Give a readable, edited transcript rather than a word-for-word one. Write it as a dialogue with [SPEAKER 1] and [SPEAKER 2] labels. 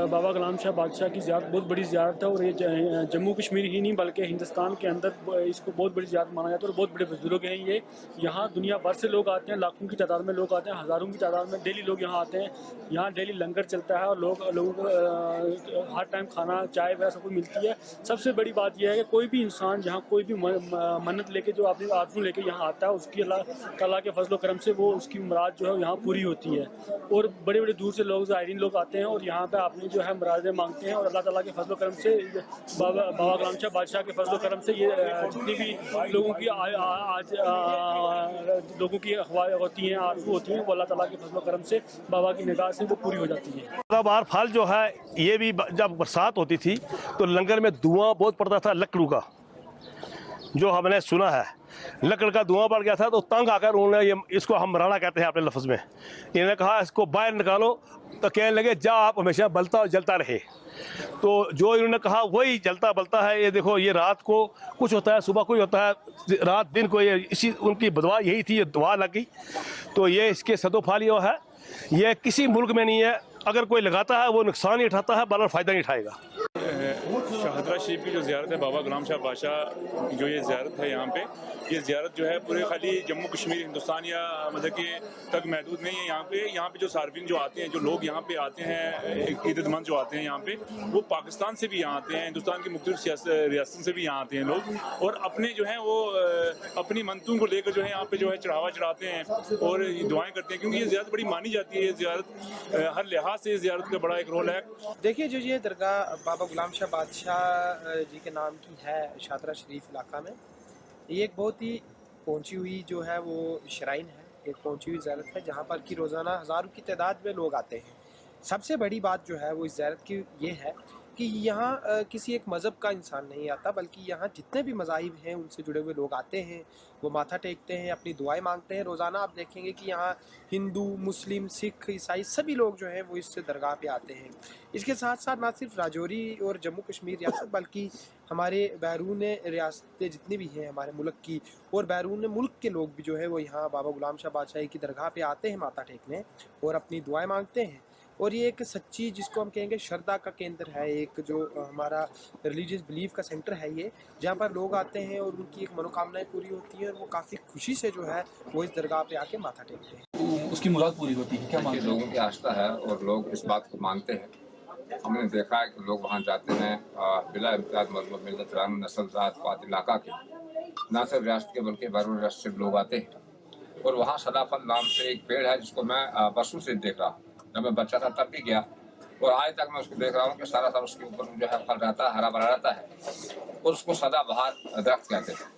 [SPEAKER 1] بابا غلام شاہ بادشاہ کی زیارت بہت بڑی زیارت ہے، اور یہ جموں کشمیر ہی نہیں بلکہ ہندوستان کے اندر اس کو بہت بڑی زیارت مانا جاتا ہے، اور بہت بڑے بزرگ ہیں یہ. یہاں دنیا بھر سے لوگ آتے ہیں، لاکھوں کی تعداد میں لوگ آتے ہیں، ہزاروں کی تعداد میں ڈیلی لوگ یہاں آتے ہیں. یہاں ڈیلی لنگر چلتا ہے، اور لوگوں کو ہر ٹائم کھانا چائے وغیرہ سب کچھ ملتی ہے. سب سے بڑی بات یہ ہے کہ کوئی بھی انسان جہاں کوئی بھی منت لے کے جو اپنی آرزو لے کے یہاں آتا ہے، اس کی اللہ تعالیٰ کے فضل و کرم سے وہ اس کی مراد جو ہے یہاں پوری ہوتی ہے. اور بڑے بڑے دور سے لوگ زائرین لوگ آتے ہیں اور یہاں پہ اپنی جو ہے مرادیں مانگتے ہیں، اور اللہ تعالیٰ کے فضل و کرم سے بابا غلام شاہ بادشاہ کے فضل و کرم سے یہ جتنی بھی لوگوں کی آج لوگوں کی اخبار ہوتی ہیں، آرزو ہوتی ہیں، وہ اللہ تعالیٰ کے فضل و کرم سے بابا کی نگاہ سے وہ پوری ہو جاتی ہیں.
[SPEAKER 2] بار پھل جو ہے یہ بھی جب برسات ہوتی تھی تو لنگر میں دھواں بہت پڑتا تھا لکڑوں کا، جو ہم نے سنا ہے لکڑ کا دھواں پڑ گیا تھا، تو تنگ آ کر انہوں نے اس کو ہم مراڑا کہتے ہیں اپنے لفظ میں، انہوں نے کہا اس کو باہر نکالو، تو کہنے لگے جا آپ ہمیشہ بلتا اور جلتا رہے. تو جو انہوں نے کہا وہی جلتا بلتا ہے. یہ دیکھو یہ رات کو کچھ ہوتا ہے، صبح کوئی ہوتا ہے، رات دن کو اسی ان کی بدعا یہی تھی، یہ دعا لگ گئی تو یہ اس کے صدو پھالیو ہے. یہ کسی ملک میں نہیں ہے، اگر کوئی لگاتا ہے وہ نقصان ہی اٹھاتا ہے، بہرحال فائدہ نہیں اٹھائے گا.
[SPEAKER 3] شاہدرہ شریف کی جو زیارت ہے بابا غلام شاہ بادشاہ کی جو یہ زیارت ہے، یہاں پہ یہ زیارت جو ہے پورے خالی جموں کشمیر ہندوستان یا مطلب کہ تک محدود نہیں ہے. یہاں پہ جو صارفین جو آتے ہیں، جو لوگ یہاں پہ آتے ہیں، عقیدت مند جو آتے ہیں یہاں پہ، وہ پاکستان سے بھی یہاں آتے ہیں، ہندوستان کی مختلف ریاستوں سے بھی یہاں آتے ہیں لوگ، اور اپنے جو ہیں وہ اپنی منتوں کو لے کر جو ہے یہاں پہ جو ہے چڑھاوا چڑھاتے ہیں اور دعائیں کرتے ہیں، کیونکہ یہ زیارت بڑی مانی جاتی ہے. یہ زیارت ہر لحاظ سے اس زیارت کا بڑا ایک رول ہے.
[SPEAKER 4] دیکھیے جو یہ درگاہ بابا غلام شاہ بادشاہ جی کے نام کی ہے شاہدرہ شریف علاقہ میں، یہ ایک بہت ہی پہنچی ہوئی جو ہے وہ شرائن ہے، ایک پہنچی ہوئی زیارت ہے جہاں پر کہ روزانہ ہزاروں کی تعداد میں لوگ آتے ہیں. سب سے بڑی بات جو ہے وہ اس زیارت کی یہ ہے کہ یہاں کسی ایک مذہب کا انسان نہیں آتا، بلکہ یہاں جتنے بھی مذاہب ہیں ان سے جڑے ہوئے لوگ آتے ہیں، وہ ماتھا ٹیکتے ہیں، اپنی دعائیں مانگتے ہیں. روزانہ آپ دیکھیں گے کہ یہاں ہندو، مسلم، سکھ، عیسائی سبھی لوگ جو ہیں وہ اس سے درگاہ پہ آتے ہیں. اس کے ساتھ ساتھ نہ صرف راجوری اور جموں کشمیر ریاست بلکہ ہمارے بیرون ریاستیں جتنی بھی ہیں ہمارے ملک کی، اور بیرون ملک کے لوگ بھی جو ہے وہ یہاں بابا غلام شاہ بادشاہ کی درگاہ پہ آتے ہیں ماتھا ٹیکنے اور اپنی دعائیں مانگتے ہیں. اور یہ ایک سچی جس کو ہم کہیں گے شردا کا کیندر ہے، ایک جو ہمارا ریلیجیس بلیف کا سینٹر ہے یہ، جہاں پر لوگ آتے ہیں اور ان کی ایک منوکامنائیں پوری ہوتی ہیں، اور وہ کافی خوشی سے جو ہے وہ اس درگاہ پہ آ کے ماتھا ٹیکتے ہیں.
[SPEAKER 5] اس کی مراد پوری ہوتی ہے. کیا مانتے ہیں؟
[SPEAKER 6] لوگوں کی آستھا ہے اور لوگ اس بات کو مانتے ہیں. ہم نے دیکھا ہے کہ لوگ وہاں جاتے ہیں بلا امتیاز مذہب ملت رنگ نسل ذات پات علاقہ کے، نہ صرف ریاست کے بلکہ بیرون ریاست سے لوگ آتے ہیں. اور وہاں صدافت نام سے ایک پیڑ ہے جس کو میں برسوں سے دیکھ رہا ہوں. جب میں بچہ تھا تب بھی گیا، اور آج تک میں اس کو دیکھ رہا ہوں کہ سارا سال اس کے اوپر جو ہے پھل رہتا ہے، ہرا بھرا رہتا ہے، اور اس کو سدا بہار درخت کہتے ہیں.